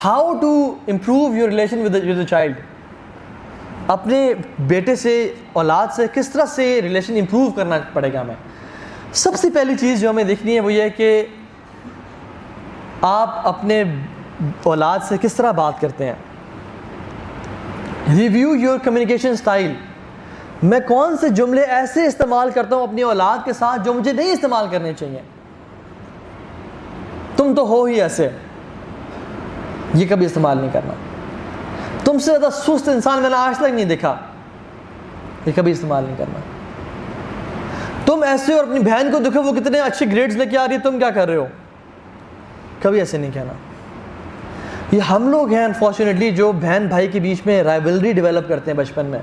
How to improve your relation with a child. اپنے بیٹے سے, اولاد سے کس طرح سے ریلیشن امپروو کرنا پڑے گا ہمیں. سب سے پہلی چیز جو ہمیں دیکھنی ہے وہ یہ ہے کہ آپ اپنے اولاد سے کس طرح بات کرتے ہیں. Review your communication style. میں کون سے جملے ایسے استعمال کرتا ہوں اپنی اولاد کے ساتھ جو مجھے نہیں استعمال کرنے چاہیے. تم تو ہو ہی ایسے, یہ کبھی استعمال نہیں کرنا. تم سے زیادہ سست انسان میں نے آج تک نہیں دیکھا, یہ کبھی استعمال نہیں کرنا. تم ایسے, اور اپنی بہن کو دیکھو وہ کتنے اچھے گریڈز لے کے آ رہی ہے, تم کیا کر رہے ہو, کبھی ایسے نہیں کہنا. یہ ہم لوگ ہیں انفارچونیٹلی جو بہن بھائی کے بیچ میں رائیولری ڈیولپ کرتے ہیں بچپن میں,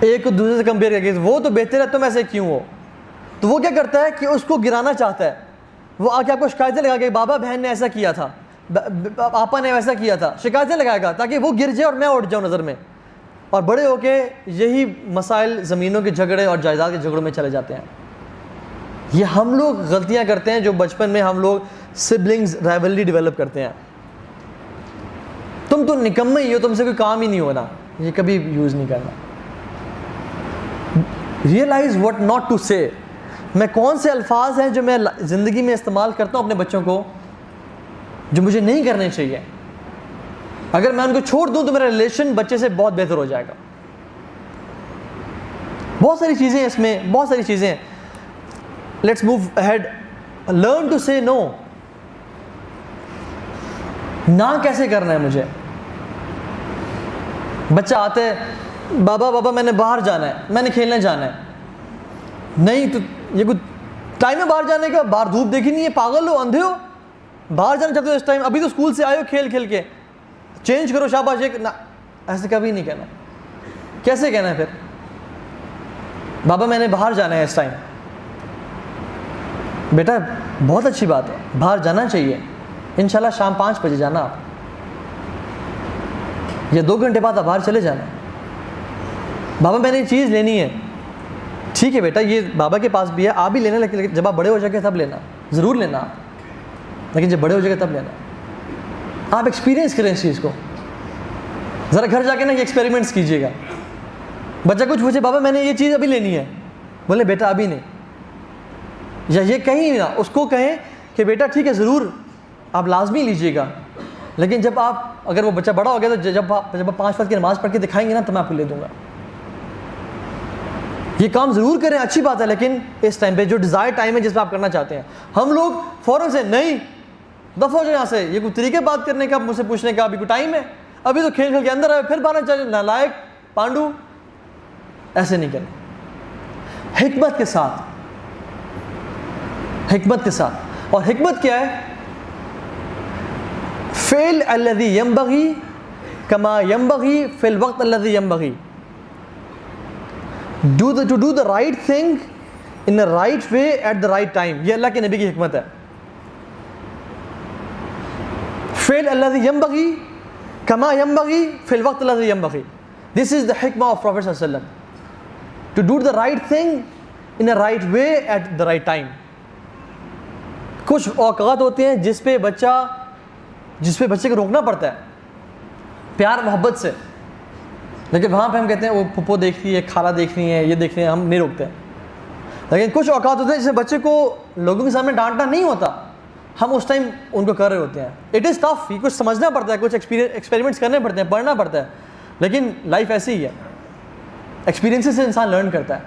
ایک کو دوسرے سے کمپیئر کر کے وہ تو بہتر ہے, تم ایسے کیوں ہو. تو وہ کیا کرتا ہے کہ اس کو گرانا چاہتا ہے. وہ آ کے آپ کو شکایتیں لگا کہ بابا بہن نے ایسا کیا تھا, آپا نے ویسا کیا تھا, شکایتیں لگائے گا تاکہ وہ گر جائے اور میں اٹھ جاؤں نظر میں. اور بڑے ہو کے یہی مسائل زمینوں کے جھگڑے اور جائیداد کے جھگڑوں میں چلے جاتے ہیں. یہ ہم لوگ غلطیاں کرتے ہیں جو بچپن میں ہم لوگ سبلنگز رائیولری ڈیولپ کرتے ہیں. تم تو نکمے ہی ہو, تم سے کوئی کام ہی نہیں ہونا, یہ کبھی یوز نہیں کرنا. ریئلائز واٹ ناٹ ٹو سے. میں کون سے الفاظ ہیں جو میں زندگی میں استعمال کرتا ہوں اپنے بچوں کو جو مجھے نہیں کرنے چاہیے. اگر میں ان کو چھوڑ دوں تو میرا ریلیشن بچے سے بہت بہتر ہو جائے گا. بہت ساری چیزیں ہیں اس میں, بہت ساری چیزیں ہیں. Let's move ahead. Learn to say no. نہ کیسے کرنا ہے مجھے. بچہ آتا ہے, بابا میں نے باہر جانا ہے, میں نے کھیلنے جانا ہے. نہیں تو یہ کوئی ٹائم ہے باہر جانے کا, باہر دھوپ دیکھی نہیں ہے, پاگل ہو, اندھے ہو, باہر جانا چاہتے ہو اس ٹائم, ابھی تو اسکول سے آئے ہو کھیل کھیل کے, چینج کرو شاباش. نہ, ایسے کبھی نہیں کہنا. کیسے کہنا ہے پھر, بابا میں نے باہر جانا ہے اس ٹائم. بیٹا بہت اچھی بات ہے, باہر جانا چاہیے, انشاءاللہ شام 5 بجے جانا آپ, یا 2 گھنٹے بعد آپ باہر چلے جانا. بابا میں نے یہ چیز لینی ہے. ٹھیک ہے بیٹا, یہ بابا کے پاس بھی ہے, آپ بھی لینا, لیکن جب آپ بڑے ہو جائیں گے تب لینا, ضرور لینا آپ, لیکن جب بڑے ہو جائیں گے تب لینا. آپ ایکسپیرینس کریں اس چیز کو, ذرا گھر جا کے نا یہ ایکسپیریمنٹس کیجیے گا. بچہ کچھ پوچھے, بابا میں نے یہ چیز ابھی لینی ہے, بولے بیٹا ابھی نہیں. یا یہ کہیں نا, اس کو کہیں کہ بیٹا ٹھیک ہے ضرور آپ لازمی لیجیے گا, لیکن جب آپ, اگر وہ بچہ بڑا ہو گیا تو جب آپ 5 وقت کی نماز پڑھ کے دکھائیں گے نا تو میں آپ کو لے دوں گا. یہ کام ضرور کریں, اچھی بات ہے, لیکن اس ٹائم پہ جو ڈیزائر ٹائم ہے جس پہ آپ کرنا چاہتے ہیں. ہم لوگ فوراً سے نہیں, دفعہ ہو جائے یہاں سے, یہ کوئی طریقے بات کرنے کا, مجھ سے پوچھنے کا ابھی کوئی ٹائم ہے, ابھی تو کھیل کھیل کے اندر آئے پھر باہر چلے, نالائق پانڈو. ایسے نہیں کرنا. حکمت کے ساتھ, حکمت کے ساتھ. اور حکمت کیا ہے؟ فعل الذی ینبغی کما ینبغی فی الوقت الذی ینبغی. to do the right thing in the right way at the right time. یہ اللہ کے نبی کی حکمت ہے. فعل الذی ینبغی کما ینبغی فی الوقت الذی ینبغی. This is the hikmah of Prophet صلی اللہ علیہ وسلم. To do the right thing in the right way at the right time. کچھ اوقات ہوتے ہیں جس پہ بچے کو روکنا پڑتا ہے پیار محبت سے, لیکن وہاں پہ ہم کہتے ہیں وہ پھپھو دیکھتی ہے, خالہ دیکھنی ہے, یہ دیکھنی ہے, ہم نہیں روکتے ہیں. لیکن کچھ اوقات ہوتے ہیں جس میں بچے کو لوگوں کے سامنے ڈانٹنا نہیں ہوتا, ہم اس ٹائم ان کو کر رہے ہوتے ہیں. اٹ از ٹف, یہ کچھ سمجھنا پڑتا ہے, کچھ ایکسپیریمنٹس کرنے پڑتے ہیں, پڑھنا پڑتا ہے, لیکن لائف ایسی ہی ہے, ایکسپیرینسز سے انسان لرن کرتا ہے.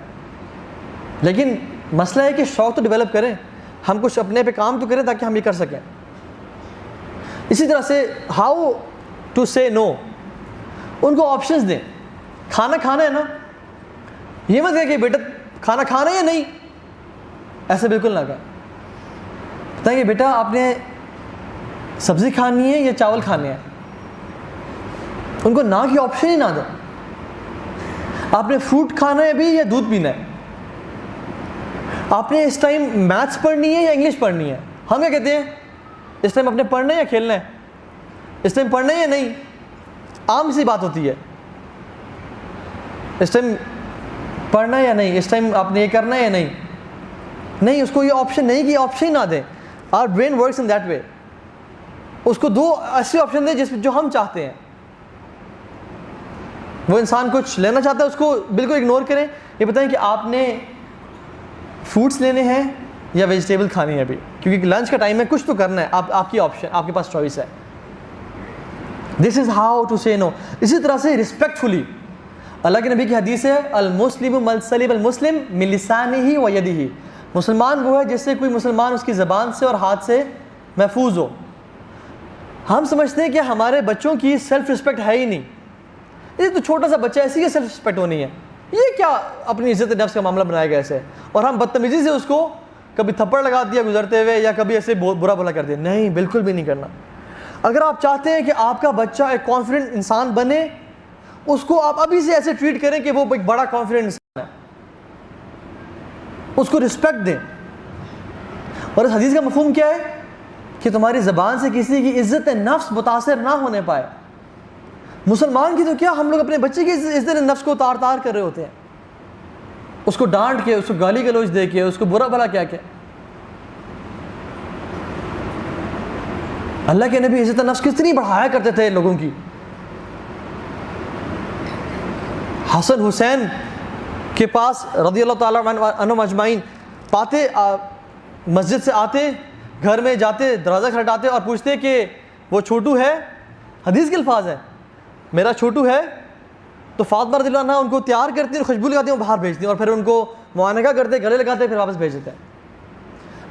لیکن مسئلہ ہے کہ شوق تو ڈیولپ کریں, ہم کچھ اپنے پہ کام تو کریں تاکہ ہم یہ کر سکیں. اسی طرح سے ہاؤ ٹو سے نو. ان کو آپشنز دیں. کھانا کھانا ہے نا, یہ مت کہے کہ بیٹا کھانا کھانا ہے یا نہیں, ایسے بالکل نہ کہیں. بتائیں کہ بیٹا آپ نے سبزی کھانی ہے یا چاول کھانے ہیں. ان کو نہ کی آپشن ہی نہ دیں. آپ نے فروٹ کھانا ہے ابھی یا دودھ پینا ہے. آپ نے اس ٹائم میتھس پڑھنی ہے یا انگلش پڑھنی ہے. ہم کیا کہتے ہیں, اس ٹائم اپنے پڑھنا ہے یا کھیلنا ہے, اس ٹائم پڑھنا ہے یا نہیں. عام سی بات ہوتی ہے, اس ٹائم پڑھنا ہے یا نہیں, اس ٹائم آپ نے یہ کرنا ہے یا نہیں. نہیں, اس کو یہ آپشن نہیں کی, آپشن نہ دیں. Our brain works in that way. اس کو 2 ایسے آپشن دیں جو ہم چاہتے ہیں. وہ انسان کچھ لینا چاہتا ہے اس کو بالکل اگنور کریں. یہ بتائیں کہ آپ نے فروٹس لینے ہیں یا ویجیٹیبل کھانی ہے ابھی, کیونکہ لنچ کا ٹائم ہے, کچھ تو کرنا ہے, آپ کی آپشن, آپ کے پاس چوائس ہے. دس از ہاؤ ٹو سے نو. اسی طرح سے رسپیکٹفلی, اللہ کے نبی کی حدیث ہے المسلم من سلم المسلم من لسانہ و یدہ, مسلمان وہ ہے جس سے کوئی مسلمان اس کی زبان سے اور ہاتھ سے محفوظ ہو. ہم سمجھتے ہیں کہ ہمارے بچوں کی سیلف رسپیکٹ ہے ہی نہیں, یہ تو چھوٹا سا بچہ ایسی کی سیلف رسپیکٹ ہونی ہے, یہ کیا اپنی عزت نفس کا معاملہ بنایا گیا ایسے, اور ہم بدتمیزی سے اس کو کبھی تھپڑ لگا دیا گزرتے ہوئے یا کبھی ایسے برا بھلا کر دیا. نہیں, بالکل بھی نہیں کرنا. اگر آپ چاہتے ہیں کہ آپ کا بچہ ایک کانفیڈنٹ انسان بنے, اس کو آپ ابھی سے ایسے ٹریٹ کریں کہ وہ ایک بڑا کانفیڈنٹ انسان ہے, اس کو رسپیکٹ دیں. اور اس حدیث کا مفہوم کیا ہے کہ تمہاری زبان سے کسی کی عزت نفس متاثر نہ ہونے پائے. مسلمان کی تو کیا, ہم لوگ اپنے بچے کی عزت نفس کو تار تار کر رہے ہوتے ہیں, اس کو ڈانٹ کے, اس کو گالی گلوچ دے کے, اس کو برا بھلا کیا. اللہ کے نبی عزت نفس کتنی بڑھایا کرتے تھے لوگوں کی. حسن حسین کے پاس رضی اللہ تعالیٰ عنہم اجمعین پاتے, مسجد سے آتے, گھر میں جاتے, دروازہ کھٹکھٹاتے اور پوچھتے کہ وہ چھوٹو ہے. حدیث کے الفاظ ہیں, میرا چھوٹو ہے. تو فاطمہ رضی اللہ عنہ ان کو تیار کرتی ہیں, خوشبو لگاتی ہیں, وہ باہر بھیجتی ہیں, اور پھر ان کو معانقہ کرتے, گلے لگاتے, پھر واپس بھیج دیتے ہیں.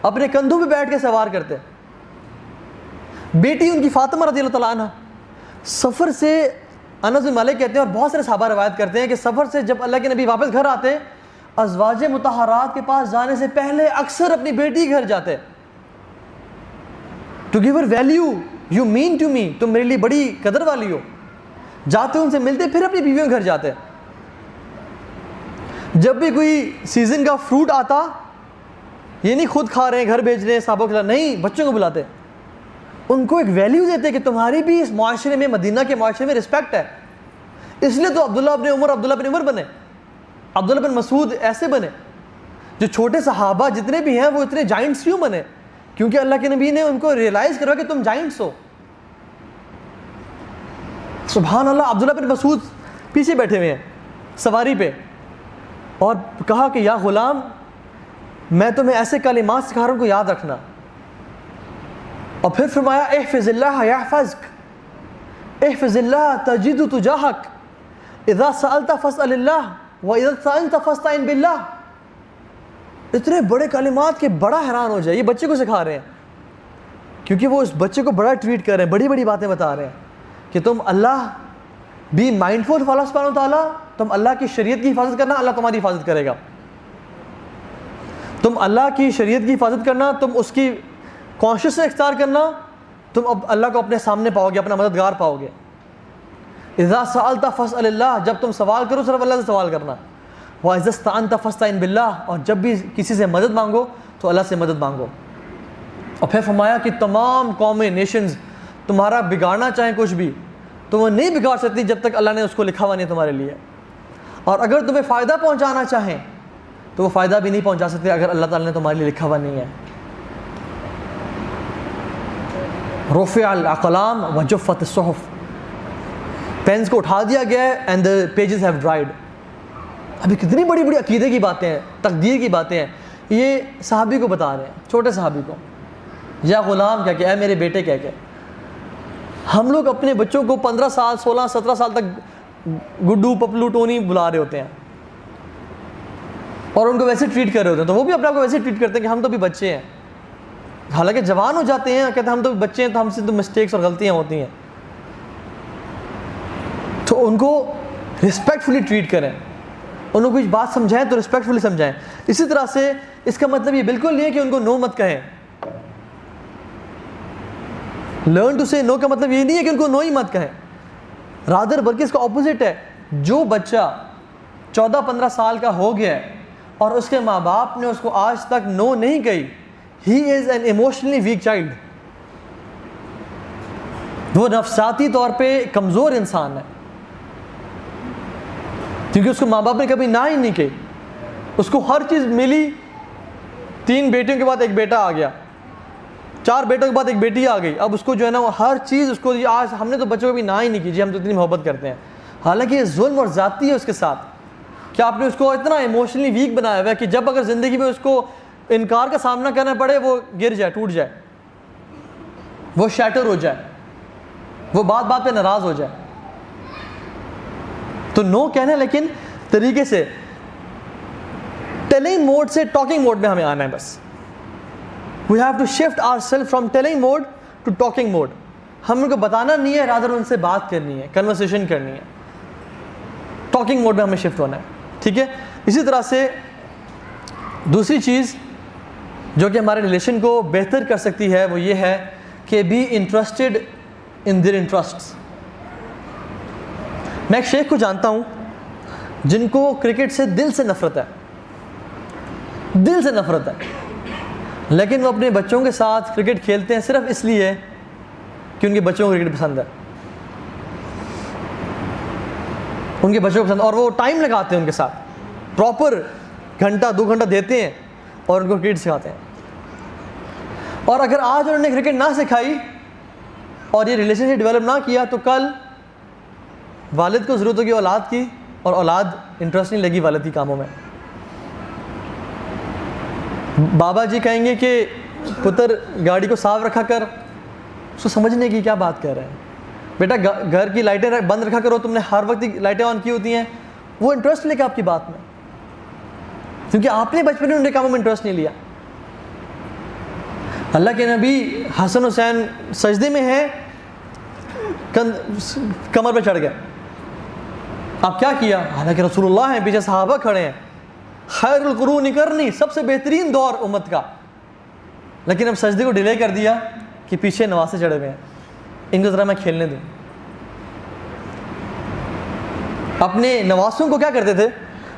اپنے کندھوں پہ بیٹھ کے سوار کرتے. بیٹی ان کی فاطمہ رضی اللہ تعالیٰ عنہ سفر سے, انس بن مالک کہتے ہیں اور بہت سارے صحابہ روایت کرتے ہیں کہ سفر سے جب اللہ کے نبی واپس گھر آتے, ازواج مطہرات کے پاس جانے سے پہلے اکثر اپنی بیٹی کے گھر جاتے. To give her value, you mean to me, تم میرے لیے بڑی قدر والی ہو. جاتے ان سے ملتے, پھر اپنی بیویوں کے گھر جاتے. جب بھی کوئی سیزن کا فروٹ آتا, یہ نہیں خود کھا رہے ہیں, گھر بھیج رہے ہیں, صحابوں کے ساتھ نہیں, بچوں کو بلاتے, ان کو ایک ویلیو دیتے کہ تمہاری بھی اس معاشرے میں, مدینہ کے معاشرے میں رسپیکٹ ہے. اس لیے تو عبداللہ بن عمر بنے, عبداللہ بن مسعود ایسے بنے. جو چھوٹے صحابہ جتنے بھی ہیں وہ اتنے جائنٹس کیوں بنے؟ کیونکہ اللہ کے نبی نے ان کو ریئلائز کروا کہ تم جائنٹس ہو. سبحان اللہ, عبداللہ بن مسعود پیچھے بیٹھے ہوئے ہیں سواری پہ, اور کہا کہ یا غلام, میں تمہیں ایسے کلمات سکھا رہا ہوں کو یاد رکھنا. اور پھر فرمایا احفظ اللہ یحفظک, احفظ اللہ تجد تجاہک, اذا سألت فاسأل اللہ واذا استعنت فاستعن باللہ. اتنے بڑے کلمات کے بڑا حیران ہو جائے, یہ بچے کو سکھا رہے ہیں کیونکہ وہ اس بچے کو بڑا ٹریٹ کر رہے ہیں, بڑی بڑی باتیں بتا رہے ہیں کہ تم اللہ بی مائنڈفل آف اللہ سبحانہ و تعالیٰ, تم اللہ کی شریعت کی حفاظت کرنا, اللہ تمہاری حفاظت کرے گا. تم اللہ کی شریعت کی حفاظت کرنا, تم اس کی کانشیس اختیار کرنا, تم اب اللہ کو اپنے سامنے پاؤ گے, اپنا مددگار پاؤ گے. اذا سألت فاسأل اللہ, جب تم سوال کرو صرف اللہ سے سوال کرنا. وَإِذَا اسْتَعَنْتَ فَاسْتَعِنْ بِاللَّهِ, اور جب بھی کسی سے مدد مانگو تو اللہ سے مدد مانگو. اور پھر فرمایا کہ تمام قومیں, نیشنز تمہارا بگاڑنا چاہیں کچھ بھی, تو وہ نہیں بگاڑ سکتی جب تک اللہ نے اس کو لکھا ہوا نہیں تمہارے لیے. اور اگر تمہیں فائدہ پہنچانا چاہیں تو وہ فائدہ بھی نہیں پہنچا سکتے اگر اللہ تعالیٰ نے تمہارے لیے لکھا ہوا نہیں ہے. رفع الاقلام وجفت الصحف, پینس کو اٹھا دیا گیا ہے and the pages have dried. ابھی کتنی بڑی بڑی عقیدے کی باتیں ہیں, تقدیر کی باتیں ہیں, یہ صحابی کو بتا رہے ہیں, چھوٹے صحابی کو, یا غلام کہہ کے, اے میرے بیٹے کہہ کے. ہم لوگ اپنے بچوں کو 15 سال 16 17 سال تک گڈو پپلو ٹونی بلا رہے ہوتے ہیں اور ان کو ویسے ٹریٹ کر رہے ہوتے ہیں, تو وہ بھی اپنے آپ کو ویسے ٹریٹ کرتے ہیں کہ ہم تو بھی بچے ہیں. حالانکہ جوان ہو جاتے ہیں, کہتے ہیں ہم تو بچے ہیں, تو ہم سے تو مسٹیکس اور غلطیاں ہوتی ہیں. تو ان کو رسپیکٹفلی ٹریٹ کریں, ان کو کچھ بات سمجھائیں تو رسپیکٹفلی سمجھائیں. اسی طرح سے اس کا مطلب یہ بالکل نہیں ہے کہ ان کو نو مت کہیں. لرن ٹو سے نو کا مطلب یہ نہیں ہے کہ ان کو نو ہی مت کہیں, رادر بلکہ اس کا اپوزٹ ہے. جو بچہ 14-15 سال کا ہو گیا ہے اور اس کے ماں باپ نے اس کو آج تک نو نہیں کہی, he is an emotionally weak child. وہ نفسیاتی طور پہ کمزور انسان ہے کیونکہ اس کو ماں باپ نے کبھی نہ ہی نہیں کہی. اس کو ہر چیز ملی, 3 بیٹیوں کے بعد ایک بیٹا آ گیا, 4 بیٹوں کے بعد ایک بیٹی آ گئی, اب اس کو جو ہے نا وہ ہر چیز اس کو, آج ہم نے تو بچوں کو بھی نہ ہی نہیں کیجیے, ہم تو اتنی محبت کرتے ہیں, حالانکہ یہ ظلم اور زیادتی ہے اس کے ساتھ. کہ آپ نے اس کو اتنا ایموشنلی ویک بنایا ہوا ہے کہ جب اگر زندگی میں اس کو انکار کا سامنا کرنا پڑے وہ گر جائے, ٹوٹ جائے, وہ شیٹر ہو جائے, وہ بات بات پہ ناراض ہو جائے. تو نو کہنا ہے لیکن طریقے سے, ٹیلنگ موڈ سے ٹاکنگ موڈ میں ہمیں آنا ہے بس. We have to shift our self from telling mode to talking mode. ہم ان کو بتانا نہیں ہے, رادر ان سے بات کرنی ہے, کنورسیشن کرنی ہے. ٹاکنگ موڈ میں ہمیں شفٹ ہونا ہے, ٹھیک ہے. اسی طرح سے دوسری چیز جو کہ ہمارے ریلیشن کو بہتر کر سکتی ہے وہ یہ ہے کہ be interested in their interests. میں ایک شیخ کو جانتا ہوں جن کو کرکٹ سے دل سے نفرت ہے, دل سے نفرت ہے, لیکن وہ اپنے بچوں کے ساتھ کرکٹ کھیلتے ہیں صرف اس لیے کہ ان کے بچوں کو کرکٹ پسند ہے, ان کے بچوں کو پسند, اور وہ ٹائم لگاتے ہیں ان کے ساتھ, پراپر گھنٹہ 2 گھنٹہ دیتے ہیں اور ان کو کرکٹ سکھاتے ہیں. اور اگر آج انہوں نے کرکٹ نہ سکھائی اور یہ ریلیشن شپ ڈیولپ نہ کیا تو کل والد کو ضرورت ہوگی اولاد کی, اور اولاد انٹرسٹ نہیں لگی والد کی کاموں میں. بابا جی کہیں گے کہ پتر گاڑی کو صاف رکھا کر, اس کو سمجھنے کی کیا بات کر رہے ہیں, بیٹا گھر کی لائٹیں بند رکھا کرو, تم نے ہر وقت لائٹیں آن کی ہوتی ہیں. وہ انٹرسٹ لے کے آپ کی بات میں, کیونکہ آپ نے بچپن میں ان کے کاموں میں انٹرسٹ نہیں لیا. اللہ کے نبی حسن حسین سجدے میں ہیں, کمر پہ چڑھ گئے, آپ کیا کیا؟ حالانکہ رسول اللہ ہیں, پیچھے صحابہ کھڑے ہیں, خیر القرون کرنی, سب سے بہترین دور امت کا, لیکن اب سجدے کو ڈیلے کر دیا کہ پیچھے نواسے چڑھے ہوئے ہیں, ان کو ذرا میں کھیلنے دوں. اپنے نواسوں کو کیا کرتے تھے,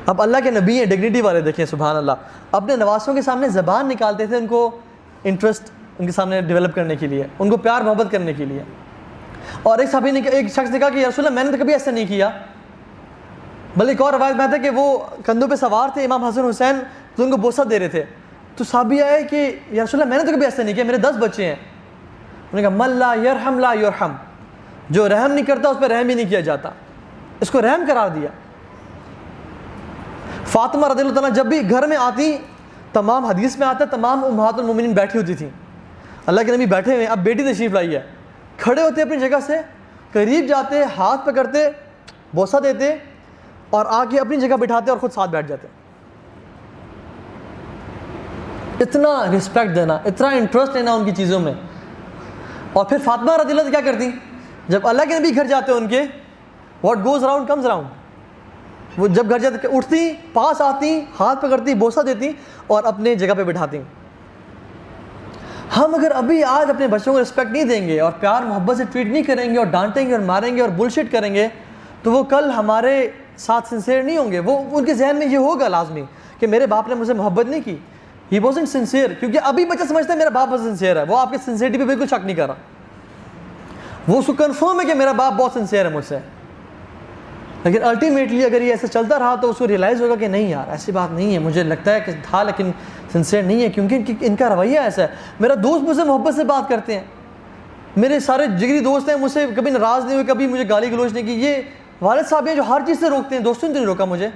اب اللہ کے نبی ہیں, ڈگنیٹی والے, دیکھیں سبحان اللہ, اپنے نواسوں کے سامنے زبان نکالتے تھے ان کو انٹرسٹ ان کے سامنے ڈیولپ کرنے کے لیے, ان کو پیار محبت کرنے کے لیے. اور ایک صحابی نے, ایک شخص نے کہا کہ یا رسول اللہ میں نے تو کبھی ایسا نہیں کیا. بلکہ ایک اور روایت میں آتا ہے کہ وہ کندھوں پہ سوار تھے امام حسن حسین, تو ان کو بوسہ دے رہے تھے, تو صحابی آئے کہ یا رسول اللہ میں نے تو کبھی ایسا نہیں کیا, میرے 10 بچے ہیں. انہوں نے کہا من لا یرحم لا یرحم, جو رحم نہیں کرتا اس پہ رحم ہی نہیں کیا جاتا, اس کو رحم قرار دیا. فاطمہ رضی اللہ تعالیٰ جب بھی گھر میں آتی, تمام حدیث میں آتا ہے تمام امہات المومنین بیٹھی ہوتی تھیں, اللہ کے نبی بیٹھے ہوئے, اب بیٹی تشریف لائی ہے, کھڑے ہوتے اپنی جگہ سے, قریب جاتے, ہاتھ پکڑتے, بوسہ دیتے, اور آ کے اپنی جگہ بٹھاتے اور خود ساتھ بیٹھ جاتے. اتنا رسپیکٹ دینا, اتنا انٹرسٹ لینا ان کی چیزوں میں. اور پھر فاطمہ رضی اللہ کیا کرتی, جب اللہ کے نبی گھر جاتے ان کے, what goes around comes around, وہ جب گھر جاتے اٹھتی, پاس آتی, ہاتھ پکڑتی, بوسہ دیتی اور اپنے جگہ پہ بٹھاتی. ہم اگر ابھی آج اپنے بچوں کو رسپیکٹ نہیں دیں گے اور پیار محبت سے ٹریٹ نہیں کریں گے اور ڈانٹیں گے اور ماریں گے اور بلشٹ کریں گے, تو وہ کل ہمارے ساتھ سنسیئر نہیں ہوں گے. وہ ان کے ذہن میں یہ ہوگا لازمی کہ میرے باپ نے مجھ سے محبت نہیں کی, ہی wasn't sincere. کیونکہ ابھی بچہ سمجھتا ہے میرا باپ بہت سنسیئر ہے, وہ آپ کی سنسیئرٹی پہ بالکل شک نہیں کر رہا, وہ اس کو کنفرم ہے کہ میرا باپ بہت سنسیئر ہے مجھ سے. لیکن الٹیمیٹلی اگر یہ ایسا چلتا رہا تو اس کو ریئلائز ہوگا کہ نہیں یار ایسی بات نہیں ہے, مجھے لگتا ہے کہ تھا لیکن سنسیئر نہیں ہے, کیونکہ ان کا رویہ ایسا ہے. میرا دوست مجھ سے محبت سے بات کرتے ہیں, میرے سارے جگری دوست ہیں, مجھ سے کبھی ناراض نہیں ہوئے, کبھی مجھے گالی گلوچ نہیں کی. یہ والد صاحب ہیں جو ہر چیز سے روکتے ہیں, دوستوں نے نہیں روکا مجھے.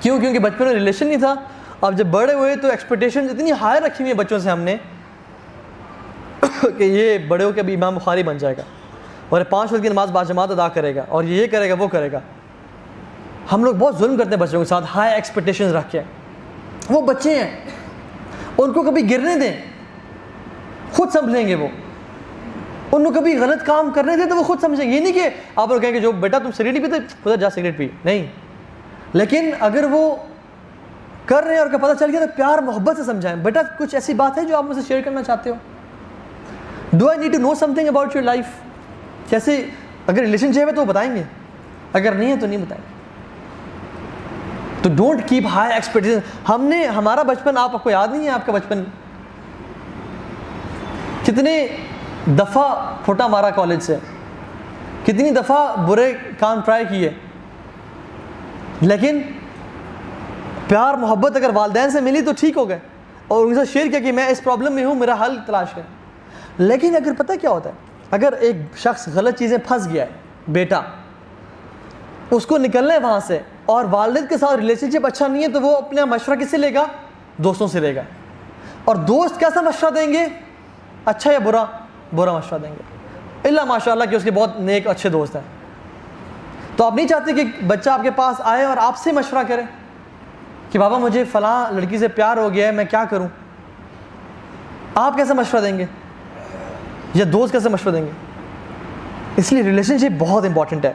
کیوں؟ کیونکہ بچپن میں ریلیشن نہیں تھا. اب جب بڑے ہوئے تو ایکسپیکٹیشن اتنی ہائی رکھی ہوئی ہیں بچوں سے ہم نے کہ یہ بڑے ہو کے ابھی امام بخاری بن جائے گا اور 5 وقت کی نماز باجماعت ادا کرے گا اور یہ کرے گا وہ کرے گا. ہم لوگ بہت ظلم کرتے ہیں بچوں کے ساتھ, ہائی ایکسپیکٹیشن رکھ کے. وہ بچے ہیں, ان کو کبھی گرنے دیں, خود سمجھیں گے. وہ ان کو کبھی غلط کام کرنے دیں تو وہ خود سمجھیں گے. یہ نہیں کہ آپ لوگ کہیں کہ جو بیٹا تم سگریٹ نہیں پیتے خدا جا سگریٹ پی, نہیں. لیکن اگر وہ کر رہے ہیں اور کہ پتہ چل گیا تو پیار محبت سے سمجھائیں, بیٹا کچھ ایسی بات ہے جو آپ مجھ سے شیئر کرنا چاہتے ہو, do I need to know something about your life. جیسے اگر ریلیشن شپ ہے تو وہ بتائیں گے, اگر نہیں ہے تو نہیں بتائیں گے. تو ڈونٹ کیپ ہائی ایکسپیکٹیشن. ہم نے ہمارا بچپن, آپ کو یاد نہیں ہے آپ کا بچپن کتنے دفعہ پھوٹا مارا کالج سے, کتنی دفعہ برے کام ٹرائی کیے, لیکن پیار محبت اگر والدین سے ملی تو ٹھیک ہو گئے. اور ان کے ساتھ شیئر کیا کہ میں اس پرابلم میں ہوں, میرا حل تلاش ہے. لیکن اگر پتہ کیا ہوتا ہے, اگر ایک شخص غلط چیزیں پھنس گیا ہے, بیٹا اس کو نکلنا ہے وہاں سے, اور والد کے ساتھ ریلیشن شپ اچھا نہیں ہے, تو وہ اپنا مشورہ کس سے لے گا؟ دوستوں سے لے گا. اور دوست کیسا مشورہ دیں گے؟ اچھا یا برا؟ برا مشورہ دیں گے, اللہ ماشاء اللہ کہ اس کے بہت نیک اچھے دوست ہیں. تو آپ نہیں چاہتے کہ بچہ آپ کے پاس آئے اور آپ سے مشورہ کرے کہ بابا مجھے فلاں لڑکی سے پیار ہو گیا ہے, میں کیا کروں؟ آپ کیسا مشورہ دیں گے, یا دوست کیسے مشورہ دیں گے؟ اس لیے ریلیشن شپ بہت امپورٹنٹ ہے.